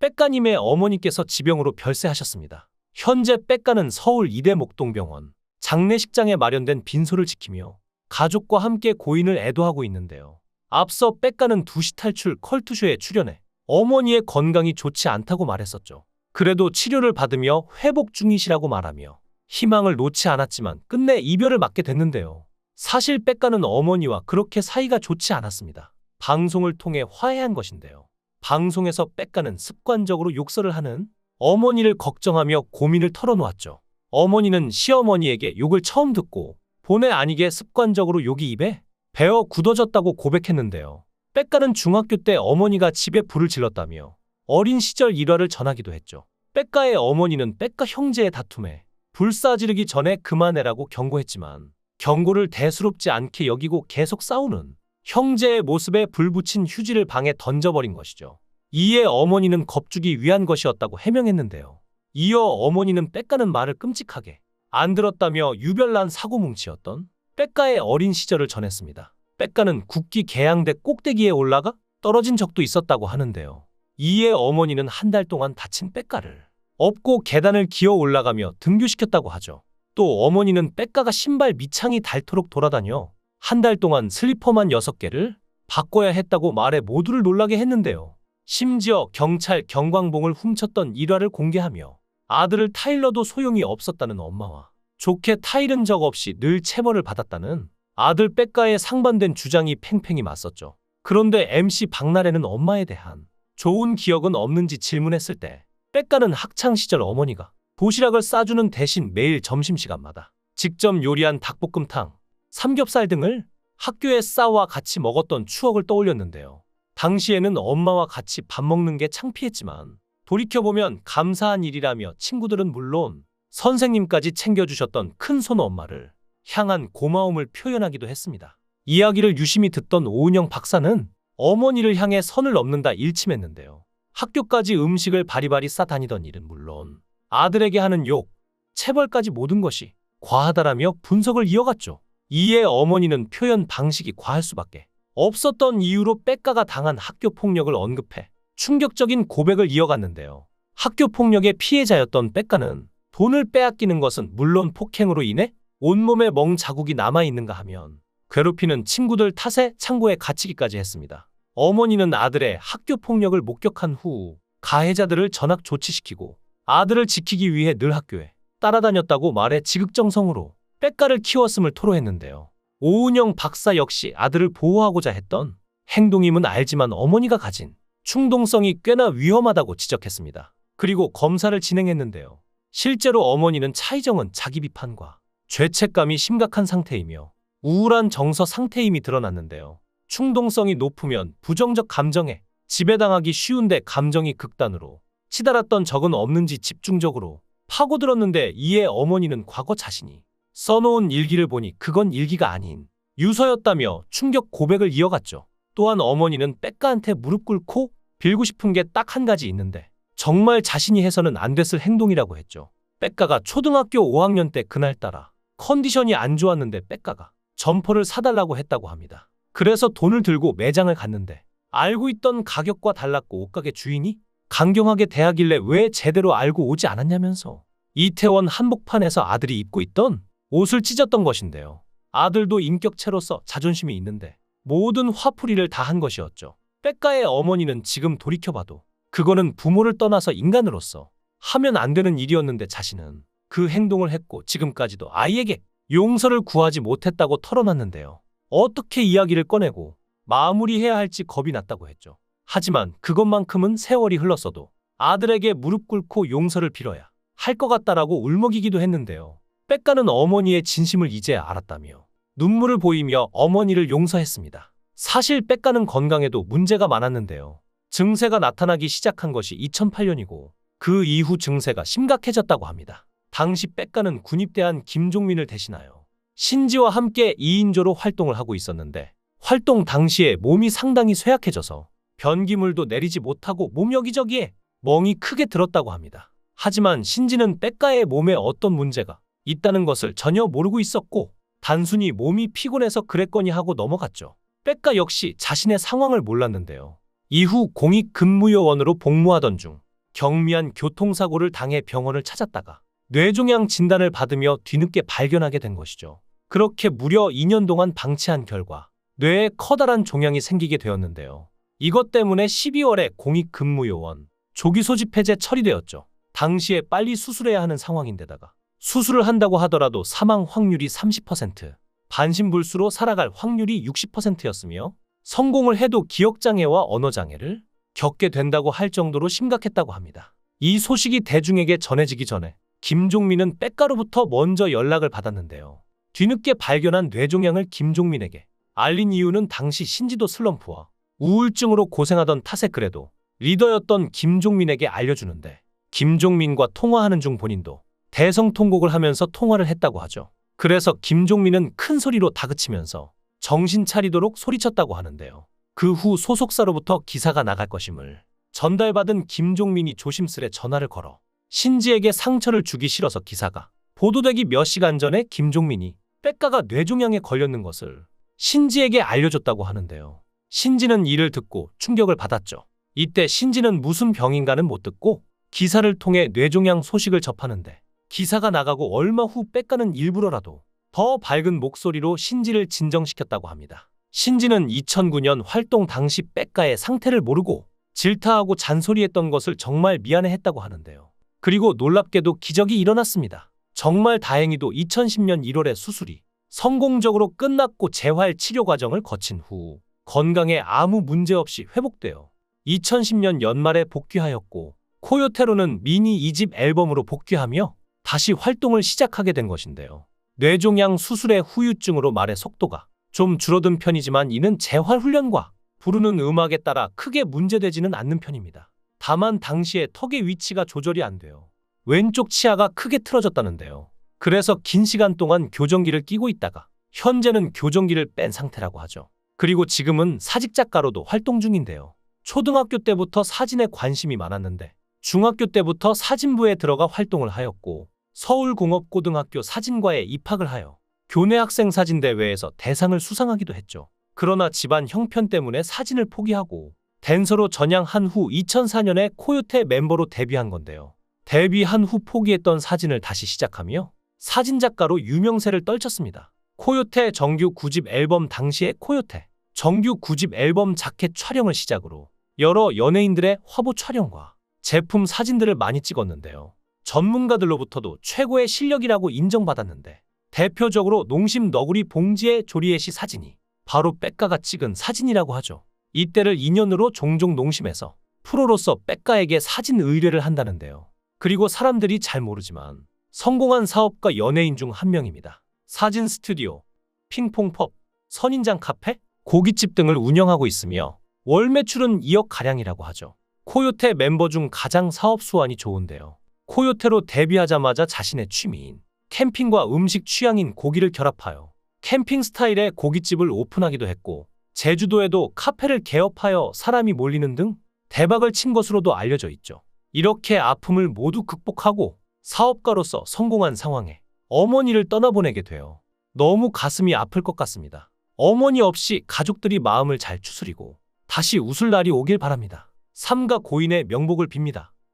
백가님의 어머니께서 지병으로 별세하셨습니다. 현재 백가는 서울 이대 목동병원 장례식장에 마련된 빈소를 지키며 가족과 함께 고인을 애도하고 있는데요. 앞서 백가는 2시 탈출 컬투쇼에 출연해 어머니의 건강이 좋지 않다고 말했었죠. 그래도 치료를 받으며 회복 중이시라고 말하며 희망을 놓지 않았지만 끝내 이별을 맞게 됐는데요. 사실 백가는 어머니와 그렇게 사이가 좋지 않았습니다. 방송을 통해 화해한 것인데요. 방송에서 백가는 습관적으로 욕설을 하는 어머니를 걱정하며 고민을 털어놓았죠. 어머니는 시어머니에게 욕을 처음 듣고 본의 아니게 습관적으로 욕이 입에 배어 굳어졌다고 고백했는데요. 백가는 중학교 때 어머니가 집에 불을 질렀다며 어린 시절 일화를 전하기도 했죠. 백가의 어머니는 백가 형제의 다툼에 불사지르기 전에 그만해라고 경고했지만 경고를 대수롭지 않게 여기고 계속 싸우는 형제의 모습에 불 붙인 휴지를 방에 던져버린 것이죠. 이에 어머니는 겁주기 위한 것이었다고 해명했는데요. 이어 어머니는 백가는 말을 끔찍하게 안 들었다며 유별난 사고뭉치였던 백가의 어린 시절을 전했습니다. 백가는 국기 개양대 꼭대기에 올라가 떨어진 적도 있었다고 하는데요. 이에 어머니는 한 달 동안 다친 백가를 업고 계단을 기어 올라가며 등교시켰다고 하죠. 또 어머니는 백가가 신발 밑창이 닳도록 돌아다녀 한 달 동안 슬리퍼만 6개를 바꿔야 했다고 말해 모두를 놀라게 했는데요. 심지어 경찰 경광봉을 훔쳤던 일화를 공개하며 아들을 타일러도 소용이 없었다는 엄마와 좋게 타일은 적 없이 늘 체벌을 받았다는 아들 백가의 상반된 주장이 팽팽히 맞섰죠. 그런데 MC 박나래는 엄마에 대한 좋은 기억은 없는지 질문했을 때 백가는 학창시절 어머니가 도시락을 싸주는 대신 매일 점심시간마다 직접 요리한 닭볶음탕, 삼겹살 등을 학교에 싸와 같이 먹었던 추억을 떠올렸는데요. 당시에는 엄마와 같이 밥 먹는 게 창피했지만 돌이켜보면 감사한 일이라며 친구들은 물론 선생님까지 챙겨주셨던 큰손 엄마를 향한 고마움을 표현하기도 했습니다. 이야기를 유심히 듣던 오은영 박사는 어머니를 향해 선을 넘는다 일침했는데요. 학교까지 음식을 바리바리 싸다니던 일은 물론 아들에게 하는 욕, 체벌까지 모든 것이 과하다라며 분석을 이어갔죠. 이에 어머니는 표현 방식이 과할 수밖에 없었던 이유로 백가가 당한 학교 폭력을 언급해 충격적인 고백을 이어갔는데요. 학교 폭력의 피해자였던 백가는 돈을 빼앗기는 것은 물론 폭행으로 인해 온몸에 멍 자국이 남아있는가 하면 괴롭히는 친구들 탓에 창고에 갇히기까지 했습니다. 어머니는 아들의 학교 폭력을 목격한 후 가해자들을 전학 조치시키고 아들을 지키기 위해 늘 학교에 따라다녔다고 말해 지극정성으로 백가를 키웠음을 토로했는데요. 오은영 박사 역시 아들을 보호하고자 했던 행동임은 알지만 어머니가 가진 충동성이 꽤나 위험하다고 지적했습니다. 그리고 검사를 진행했는데요. 실제로 어머니는 차이정은 자기 비판과 죄책감이 심각한 상태이며 우울한 정서 상태임이 드러났는데요. 충동성이 높으면 부정적 감정에 지배당하기 쉬운데 감정이 극단으로 치달았던 적은 없는지 집중적으로 파고들었는데 이에 어머니는 과거 자신이 써놓은 일기를 보니 그건 일기가 아닌 유서였다며 충격 고백을 이어갔죠. 또한 어머니는 백가한테 무릎 꿇고 빌고 싶은 게 딱 한 가지 있는데 정말 자신이 해서는 안 됐을 행동이라고 했죠. 백가가 초등학교 5학년 때 그날따라 컨디션이 안 좋았는데 백가가 점퍼를 사달라고 했다고 합니다. 그래서 돈을 들고 매장을 갔는데 알고 있던 가격과 달랐고 옷가게 주인이 강경하게 대하길래 왜 제대로 알고 오지 않았냐면서 이태원 한복판에서 아들이 입고 있던 옷을 찢었던 것인데요. 아들도 인격체로서 자존심이 있는데 모든 화풀이를 다 한 것이었죠. 백가의 어머니는 지금 돌이켜봐도 그거는 부모를 떠나서 인간으로서 하면 안 되는 일이었는데 자신은 그 행동을 했고 지금까지도 아이에게 용서를 구하지 못했다고 털어놨는데요. 어떻게 이야기를 꺼내고 마무리해야 할지 겁이 났다고 했죠. 하지만 그것만큼은 세월이 흘렀어도 아들에게 무릎 꿇고 용서를 빌어야 할 것 같다라고 울먹이기도 했는데요. 백가는 어머니의 진심을 이제 알았다며 눈물을 보이며 어머니를 용서했습니다. 사실 백가는 건강에도 문제가 많았는데요. 증세가 나타나기 시작한 것이 2008년이고 그 이후 증세가 심각해졌다고 합니다. 당시 백가는 군입대한 김종민을 대신하여 신지와 함께 2인조로 활동을 하고 있었는데 활동 당시에 몸이 상당히 쇠약해져서 변기물도 내리지 못하고 몸 여기저기에 멍이 크게 들었다고 합니다. 하지만 신지는 백가의 몸에 어떤 문제가 있다는 것을 전혀 모르고 있었고 단순히 몸이 피곤해서 그랬거니 하고 넘어갔죠. 백가 역시 자신의 상황을 몰랐는데요. 이후 공익근무요원으로 복무하던 중 경미한 교통사고를 당해 병원을 찾았다가 뇌종양 진단을 받으며 뒤늦게 발견하게 된 것이죠. 그렇게 무려 2년 동안 방치한 결과 뇌에 커다란 종양이 생기게 되었는데요. 이것 때문에 12월에 공익근무요원 조기 소집 해제 처리되었죠. 당시에 빨리 수술해야 하는 상황인데다가 수술을 한다고 하더라도 사망 확률이 30%, 반신불수로 살아갈 확률이 60%였으며 성공을 해도 기억장애와 언어장애를 겪게 된다고 할 정도로 심각했다고 합니다. 이 소식이 대중에게 전해지기 전에 김종민은 백가로부터 먼저 연락을 받았는데요. 뒤늦게 발견한 뇌종양을 김종민에게 알린 이유는 당시 신지도 슬럼프와 우울증으로 고생하던 탓에 그래도 리더였던 김종민에게 알려주는데 김종민과 통화하는 중 본인도 대성통곡을 하면서 통화를 했다고 하죠. 그래서 김종민은 큰 소리로 다그치면서 정신 차리도록 소리쳤다고 하는데요. 그 후 소속사로부터 기사가 나갈 것임을 전달받은 김종민이 조심스레 전화를 걸어 신지에게 상처를 주기 싫어서 기사가 보도되기 몇 시간 전에 김종민이 백가가 뇌종양에 걸렸는 것을 신지에게 알려줬다고 하는데요. 신지는 이를 듣고 충격을 받았죠. 이때 신지는 무슨 병인가는 못 듣고 기사를 통해 뇌종양 소식을 접하는데 기사가 나가고 얼마 후 백가는 일부러라도 더 밝은 목소리로 신지를 진정시켰다고 합니다. 신지는 2009년 활동 당시 백가의 상태를 모르고 질타하고 잔소리했던 것을 정말 미안해했다고 하는데요. 그리고 놀랍게도 기적이 일어났습니다. 정말 다행히도 2010년 1월에 수술이 성공적으로 끝났고 재활 치료 과정을 거친 후 건강에 아무 문제 없이 회복되어 2010년 연말에 복귀하였고 코요테로는 미니 2집 앨범으로 복귀하며 다시 활동을 시작하게 된 것인데요. 뇌종양 수술의 후유증으로 말의 속도가 좀 줄어든 편이지만 이는 재활 훈련과 부르는 음악에 따라 크게 문제되지는 않는 편입니다. 다만 당시에 턱의 위치가 조절이 안 돼요. 왼쪽 치아가 크게 틀어졌다는데요. 그래서 긴 시간 동안 교정기를 끼고 있다가 현재는 교정기를 뺀 상태라고 하죠. 그리고 지금은 사직작가로도 활동 중인데요. 초등학교 때부터 사진에 관심이 많았는데 중학교 때부터 사진부에 들어가 활동을 하였고 서울공업고등학교 사진과에 입학을 하여 교내 학생 사진대회에서 대상을 수상하기도 했죠. 그러나 집안 형편 때문에 사진을 포기하고 댄서로 전향한 후 2004년에 코요테 멤버로 데뷔한 건데요. 데뷔한 후 포기했던 사진을 다시 시작하며 사진작가로 유명세를 떨쳤습니다. 코요테 정규 9집 앨범 당시에 코요테 정규 9집 앨범 자켓 촬영을 시작으로 여러 연예인들의 화보 촬영과 제품 사진들을 많이 찍었는데요. 전문가들로부터도 최고의 실력이라고 인정받았는데 대표적으로 농심 너구리 봉지의 조리에시 사진이 바로 백가가 찍은 사진이라고 하죠. 이때를 인연으로 종종 농심에서 프로로서 백가에게 사진 의뢰를 한다는데요. 그리고 사람들이 잘 모르지만 성공한 사업가 연예인 중 한 명입니다. 사진 스튜디오, 핑퐁펍, 선인장 카페, 고깃집 등을 운영하고 있으며 월 매출은 2억가량이라고 하죠. 코요테 멤버 중 가장 사업 수완이 좋은데요. 코요테로 데뷔하자마자 자신의 취미인 캠핑과 음식 취향인 고기를 결합하여 캠핑 스타일의 고깃집을 오픈하기도 했고 제주도에도 카페를 개업하여 사람이 몰리는 등 대박을 친 것으로도 알려져 있죠. 이렇게 아픔을 모두 극복하고 사업가로서 성공한 상황에 어머니를 떠나보내게 되어 너무 가슴이 아플 것 같습니다. 어머니 없이 가족들이 마음을 잘 추스리고 다시 웃을 날이 오길 바랍니다. 삼가 고인의 명복을 빕니다.